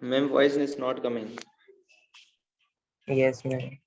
Ma'am, voice is not coming. Yes, ma'am.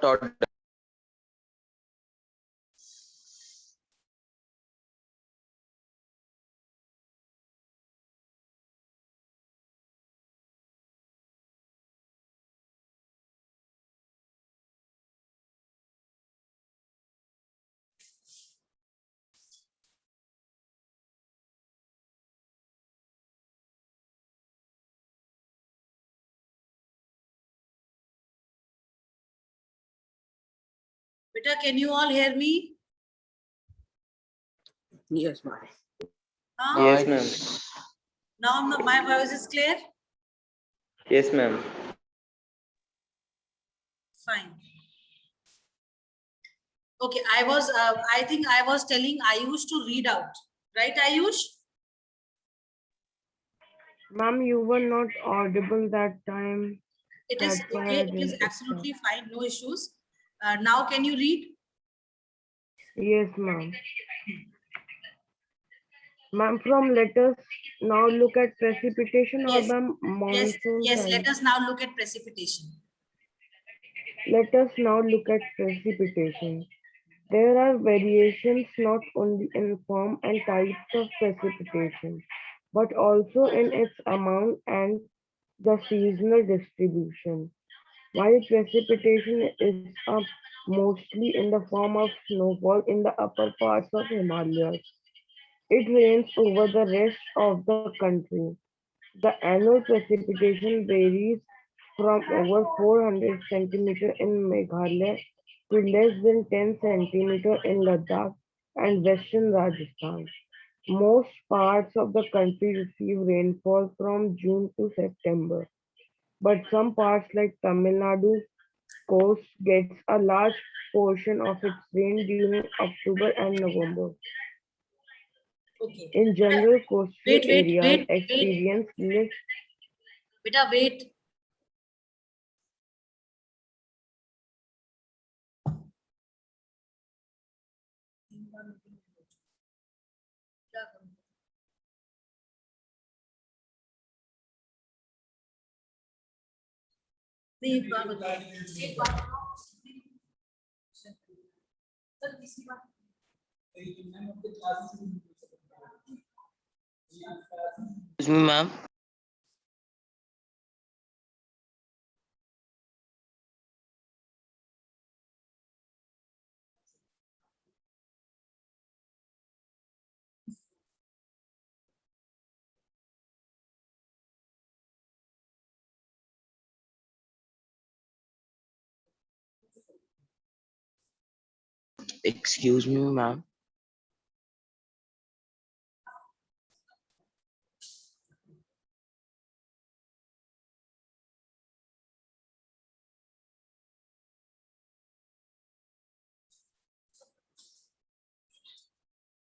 Not Beta, can you all hear me? Yes, ma'am. Huh? Yes, ma'am. Now my voice is clear? Yes, ma'am. Fine. Okay, I think I was telling Ayush to read out. Right, Ayush? Ma'am, you were not audible that time. It is That's why okay. I It is didn't pick up. absolutely fine. No issues. Now can you read? Yes, ma'am. Ma'am, from letters, now look at precipitation or Yes. the Yes. monsoon Yes. time. Let us now look at precipitation. Let us now look at precipitation. There are variations not only in form and types of precipitation, but also in its amount and the seasonal distribution. While precipitation is up mostly in the form of snowfall in the upper parts of Himalayas, it rains over the rest of the country. The annual precipitation varies from over 400 centimeter in Meghalaya to less than 10 centimeter in Ladakh and western Rajasthan. Most parts of the country receive rainfall from June to September, but some parts like Tamil Nadu coast gets a large portion of its rain during October and November. Okay. In general, coastal Wait, wait, areas wait, wait. experience less. Beta, wait. नहीं, एक बात बताओ। एक बात बताओ। Sir, तीसरी बात। Excuse me, ma'am. Excuse me, ma'am.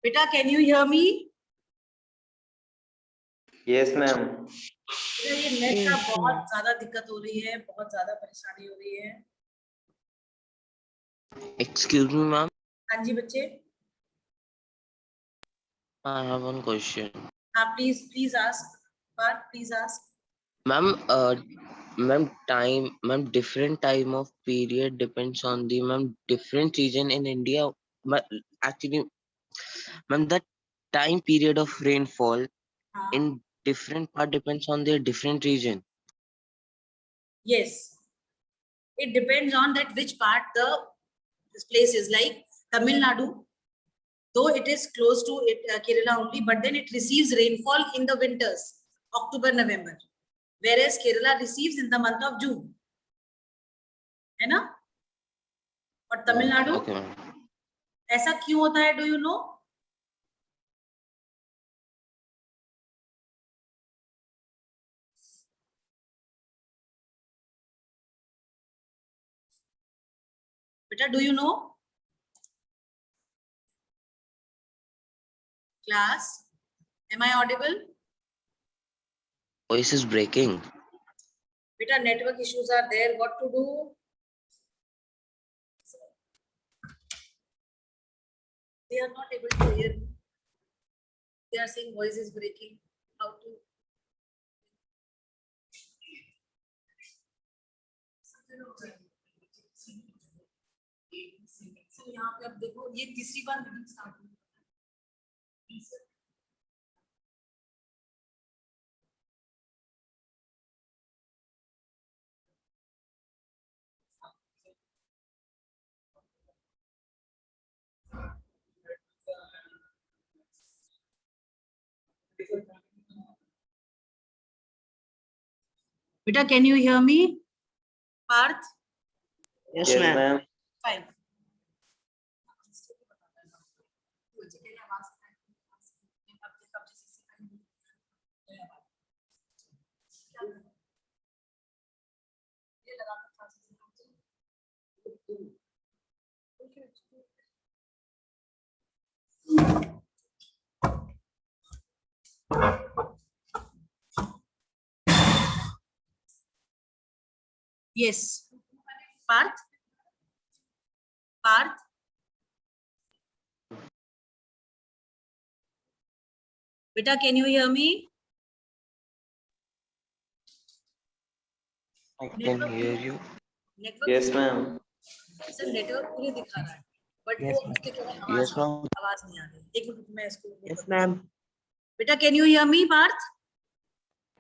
Beta, can you hear me? Yes, ma'am. बेटा ये नेट का बहुत ज्यादा दिक्कत हो रही है, बहुत ज्यादा परेशानी हो रही है। Excuse me, ma'am. हाँ जी बच्चे। I have one question. हाँ प्लीज आस्क। बात please ask. Ma'am, ma'am, different time of period depends on the different region in India. Actually, ma'am, the time period of rainfall हाँ in different part depends on their different region. yes, it depends on that which part this place is. Like Tamil Nadu, though it is close to it, Kerala only, but then it receives rainfall in the winters, October November, whereas Kerala receives in the month of June, है ना? और Tamil Nadu Okay, ma'am. ऐसा क्यों होता है? Do you know? बेटा do you know? Class Am I audible? Voice is breaking. Beta, network issues are there. What to do? They are not able to hear me. They are saying voice is breaking. How to? So यहाँ पे अब देखो ये तीसरी बार meeting start हुई। Beta, can you hear me? Parth? Yes, ma'am. Fine. Yes. Parth? Parth? Beta, can you hear me? I can hear you. Network Yes, ma'am. Sir network पूरे दिखा रहा है बट Yes, वो ma'am. उसके केवल Yes, ma'am. आवाज नहीं आ रही। एक मिनट मैं इसको Yes, ma'am. बेटा can you hear me Parth?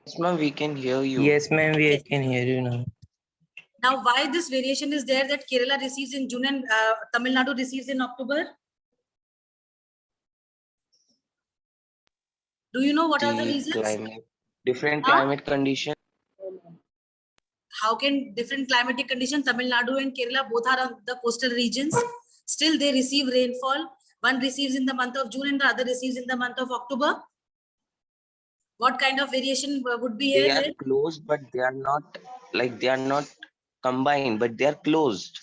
Yes, ma'am. We can hear you. Yes, ma'am. We Yes. can hear you now. Now why this variation is there that Kerala receives in June and Tamil Nadu receives in October? Do you know what are the reasons? Climate, different Huh? climate condition. How can different climatic conditions, Tamil Nadu and Kerala both are on the coastal regions, still they receive rainfall? One receives in the month of June and the other receives in the month of October. What kind of variation would be They here? are closed, but they are not like they are not combined, but they are closed.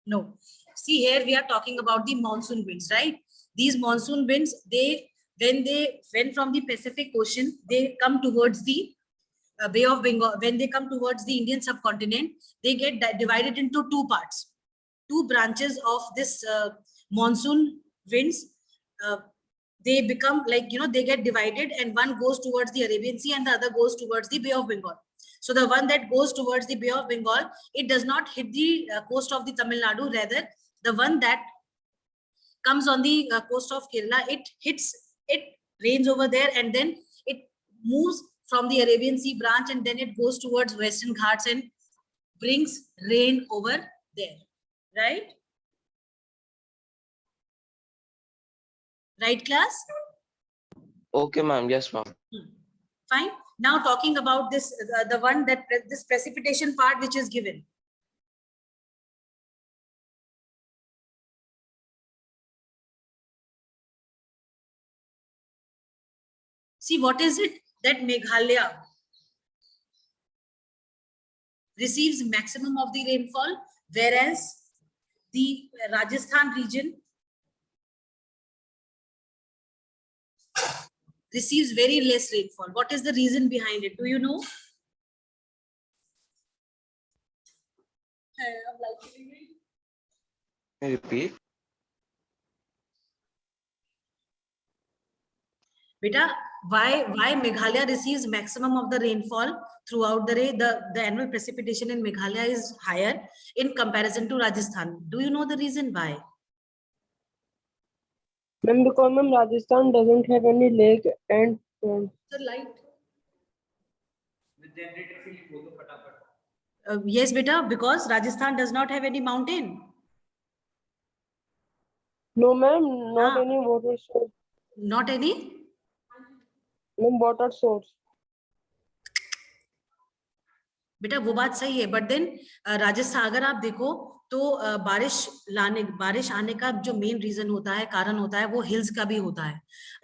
No. See, here we are talking about the monsoon winds, right? These monsoon winds, when they went from the Pacific Ocean, they come towards the Bay of Bengal. When they come towards the Indian subcontinent, they get divided into two parts, two branches of this monsoon winds. They become like, they get divided and one goes towards the Arabian Sea and the other goes towards the Bay of Bengal. So the one that goes towards the Bay of Bengal, it does not hit the coast of the Tamil Nadu. Rather, the one that comes on the coast of Kerala, it rains over there and then it moves from the Arabian Sea branch and then it goes towards Western Ghats and brings rain over there, right? Right, class? Okay, ma'am. Yes, ma'am. Fine. Now talking about this, the one that this precipitation part which is given. See, what is it that Meghalaya receives maximum of the rainfall, whereas the Rajasthan region receives very less rainfall. What is the reason behind it? Do you know? Can you repeat? Beta, why Meghalaya receives maximum of the rainfall throughout the day? The annual precipitation in Meghalaya is higher in comparison to Rajasthan. Do you know the reason why? Ma'am, because ma'am, Rajasthan doesn't have any lake and The light. Yes, beta, because Rajasthan does not have any mountain. no ma'am, not Ah. any water source. Not any? Ma'am, water source. बेटा वो बात सही है, but then Rajasthan अगर आप देखो तो बारिश आने का जो मेन रीजन होता है, कारण होता है, वो हिल्स का भी होता है।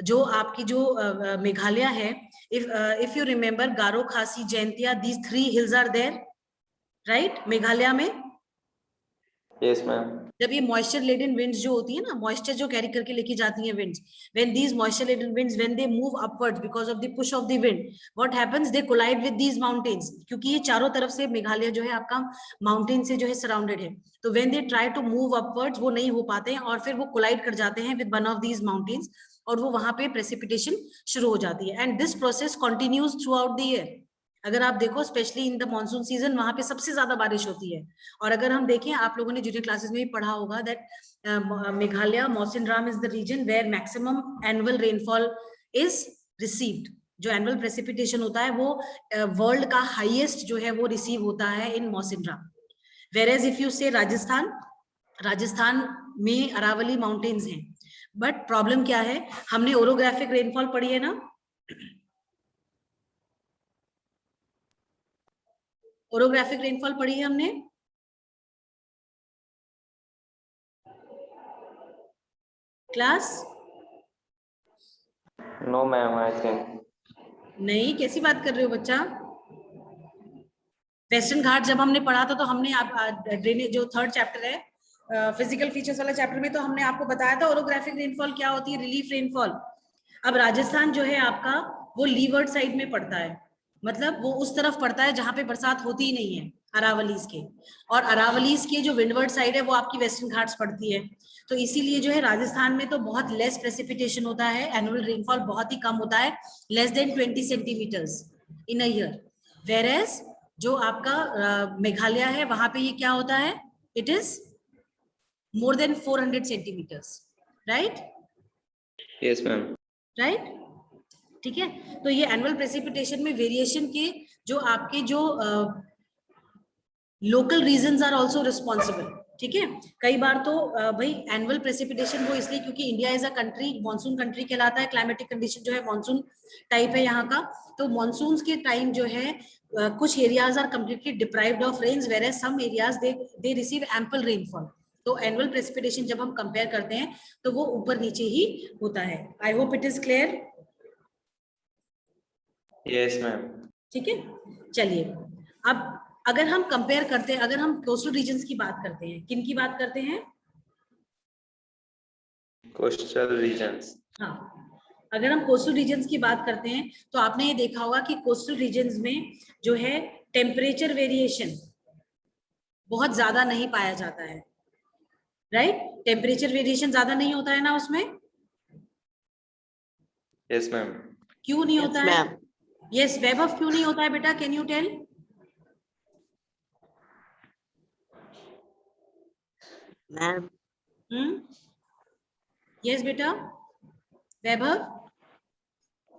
जो आपकी जो मेघालय है, if you remember Garo, Khasi, Jaintia, these 3 hills are there, right? Meghalaya में Yes, ma'am. जब ये मॉइस्चर लेडन विंड्स जो होती है ना, मॉइस्चर जो कैरी करके लेके जाती हैं winds, when these moisture laden winds when they move upwards because of the push of the wind, what happens, they collide with these mountains, क्योंकि ये चारों तरफ से मेघालय जो है आपका माउंटेन से जो है सराउंडेड है, तो when they try to move upwards वो नहीं हो पाते हैं और फिर वो कोलाइड कर जाते हैं with one of these mountains और वो वहां पे प्रेसिपिटेशन शुरू हो जाती है। And this process continues through out the year. अगर आप देखो specially in the monsoon season वहां पे सबसे ज्यादा बारिश होती है। और अगर हम देखें, आप लोगों ने जूनियर क्लासेस में भी पढ़ा होगा that Meghalaya Mawsynram is the region where maximum annual rainfall is received. जो एनुअल प्रेसिपिटेशन होता है वो वर्ल्ड का हाईएस्ट जो है वो रिसीव होता है इन मौसिनराम। वेरेज इफ यू से राजस्थान, राजस्थान में अरावली माउंटेन्स हैं, बट प्रॉब्लम क्या है, हमने ओरोग्राफिक रेनफॉल पढ़ी है ना, ओरोग्राफिक रेनफॉल पढ़ी है हमने, class? No, ma'am, I think. नहीं, कैसी बात कर रहे हो बच्चा? वेस्टर्न घाट जब हमने पढ़ा था तो हमने आप ड्रेनेज जो थर्ड चैप्टर है फिजिकल फीचर्स वाला चैप्टर में, तो हमने आपको बताया था ओरोग्राफिक रेनफॉल क्या होती है, रिलीफ रेनफॉल। अब राजस्थान जो है आपका वो लीवर्ड साइड में पड़ता है, मतलब वो उस तरफ पड़ता है जहां पे बरसात होती ही नहीं है, अरावलीज के, और अरावलीज के जो विंडवर्ड साइड है वो आपकी वेस्टर्न घाट्स पड़ती है। तो इसीलिए जो है राजस्थान में तो बहुत लेस प्रेसिपिटेशन होता है, एनुअल रेनफॉल बहुत ही कम होता है, less than 20 centimetres in a year. Whereas जो आपका मेघालय है वहां पे ये क्या होता है, it is more than 400 centimetres, right? Yes, ma'am. Right, ठीक है। तो ये एनुअल प्रेसिपिटेशन में वेरिएशन के जो आपके जो local regions are also responsible, ठीक है। कई बार तो भाई एनुअल प्रेसिपिटेशन वो इसलिए क्योंकि India is a country, monsoon country कहलाता है, क्लाइमेटिक कंडीशन जो है मॉनसून टाइप है यहाँ का, तो मॉनसून के टाइम जो है कुछ areas are completely deprived of rains, whereas some areas they receive ample rainfall. तो एनुअल प्रेसिपिटेशन जब हम कंपेयर करते हैं तो वो ऊपर नीचे ही होता है। I hope it is clear. Yes, ma'am. ठीक है, चलिए अब अगर हम कंपेयर करते हैं, अगर हम कोस्टल रीजन्स की बात करते हैं, किन की बात करते हैं? Coastal regions. हाँ, अगर हम कोस्टल रीजन्स की बात करते हैं तो आपने ये देखा होगा कि कोस्टल रीजन्स में जो है टेम्परेचर वेरिएशन बहुत ज्यादा नहीं पाया जाता है, राइट? टेम्परेचर वेरिएशन ज्यादा नहीं होता है ना उसमें? Yes, ma'am. क्यों नहीं होता है? ma'am. यस वैभव, क्यों नहीं होता है बेटा, can you tell? Ma'am. Yes बेटा, वैभव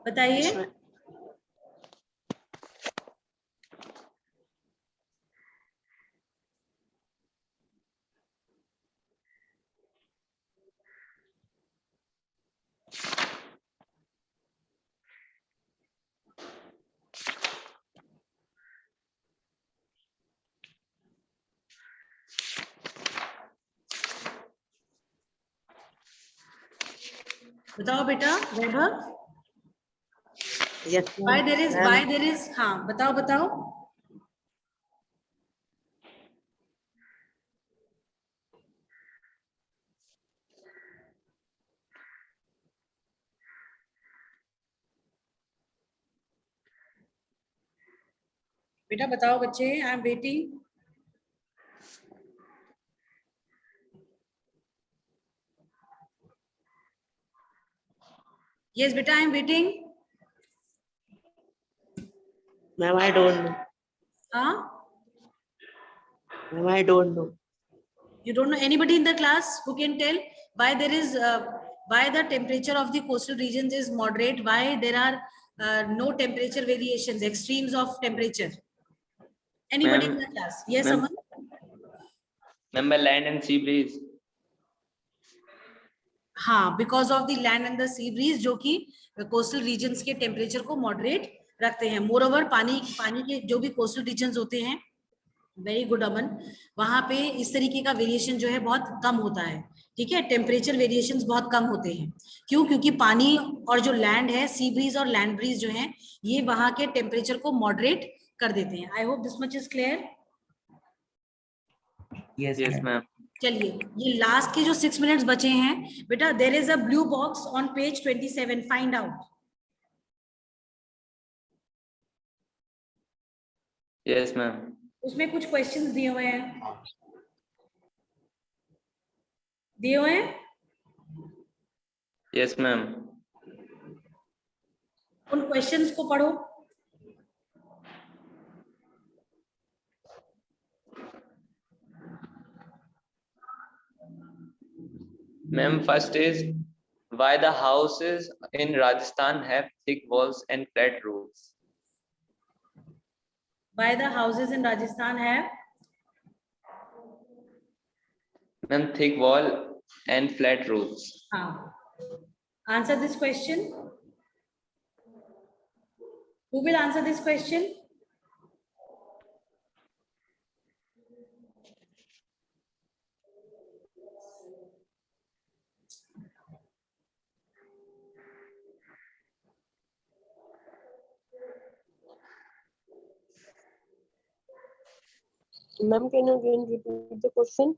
बताइए। Yes, ma'am. बताओ बेटा वैभव, Yes, why ma'am. there is, हाँ बताओ बताओ। बेटा बताओ बच्चे, आई एम वेटिंग। यस बेटा, I am waiting. Ma'am, I don't know. हाँ, Ma'am, I don't know. you don't know anybody in the class who can tell why there is why the temperature of the coastal regions is moderate, why there are no temperature variations, extremes of temperature? Anybody in the class? Yes, Ma'am. Aman? Ma'am, by land and sea breeze. हाँ, because of the land and the sea breeze जो कि coastal regions के temperature को moderate रखते हैं। Moreover पानी के जो भी कोस्टल रीजन्स होते हैं, वेरी गुड अमन, वहां पे इस तरीके का वेरिएशन जो है बहुत कम होता है, ठीक है। टेम्परेचर वेरिएशंस बहुत कम होते हैं, क्यों? क्योंकि पानी और जो लैंड है, सी ब्रीज और लैंड ब्रीज जो है, ये वहां के टेम्परेचर को मॉडरेट कर देते हैं। I hope this much is clear. Yes, Yes, ma'am. ma'am. चलिए, ये लास्ट के जो 6 मिनट्स बचे हैं बेटा, there is a blue box on page 27, find out. Yes, ma'am. उसमें कुछ क्वेश्चंस दिए हुए हैं. दिए हुए हैं. Yes, ma'am. उन क्वेश्चंस को पढ़ो. Ma'am, first is why the houses in Rajasthan have thick walls and flat roofs. Why the houses in Rajasthan have? Ma'am, thick wall and flat roofs. Answer this question. Who will answer this question? Ma'am, can you again repeat the question?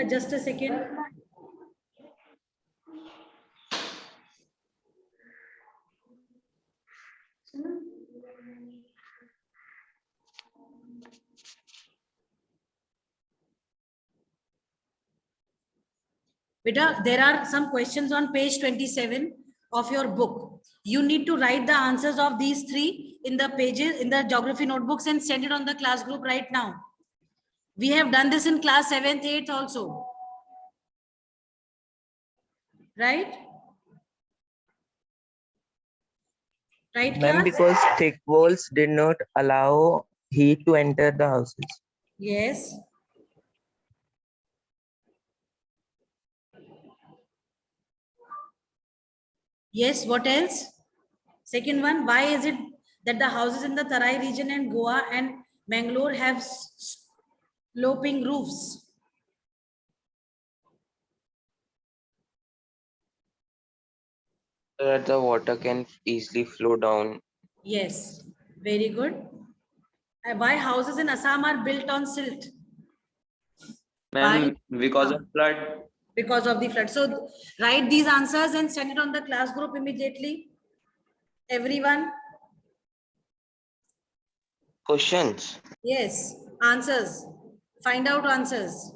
Just a second. Beta, there are some questions on page 27 of your book. You need to write the answers of these three in the pages, in the geography notebooks, and send it on the class group right now. We have done this in class 7th, 8th also. Right? Right, Ma'am, class? because thick walls did not allow heat to enter the houses. Yes. Yes, what else? Second one, why is it that the houses in the Tarai region and Goa and Mangalore have sloping roofs? So that the water can easily flow down. Yes, very good. And why houses in Assam are built on silt? Ma'am, because of flood. Because of the flood. So write these answers and send it on the class group immediately. Everyone. Questions? Yes, answers. Find out answers.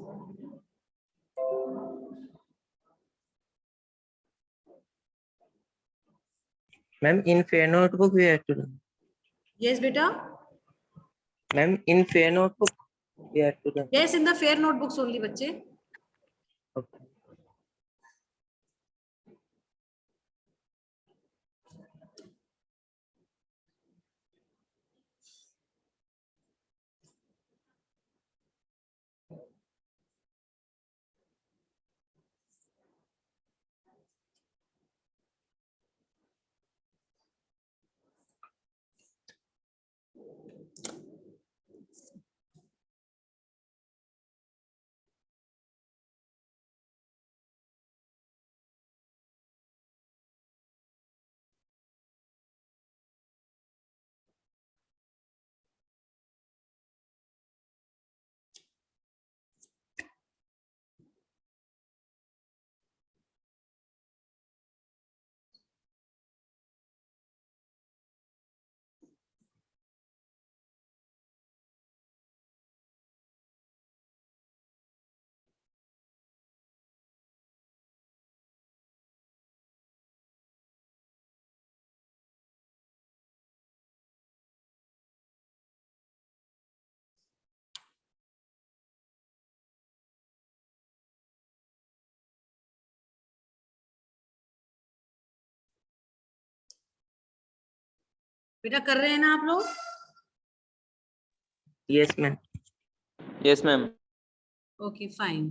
Ma'am, in fair notebook we have to do. Yes, beta. Ma'am, in fair notebook we have to do. Yes, in the fair notebooks only, bache. Okay. बेटा कर रहे हैं ना आप लोग? Yes, ma'am. Yes, ma'am. Okay, fine.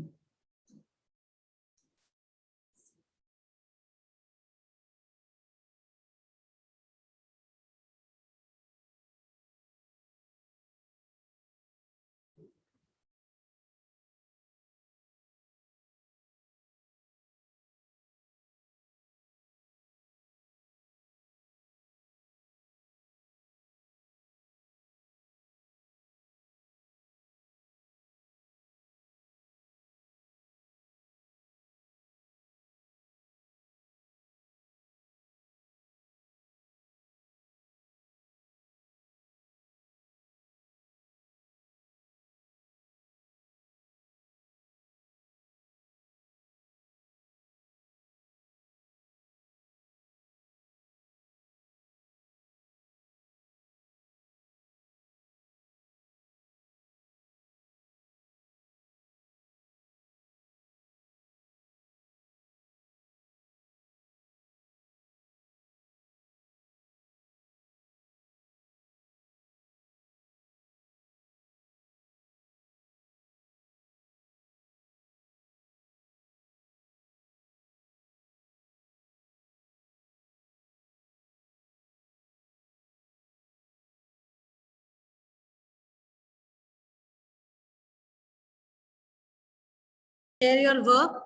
compare your work.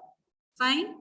Fine.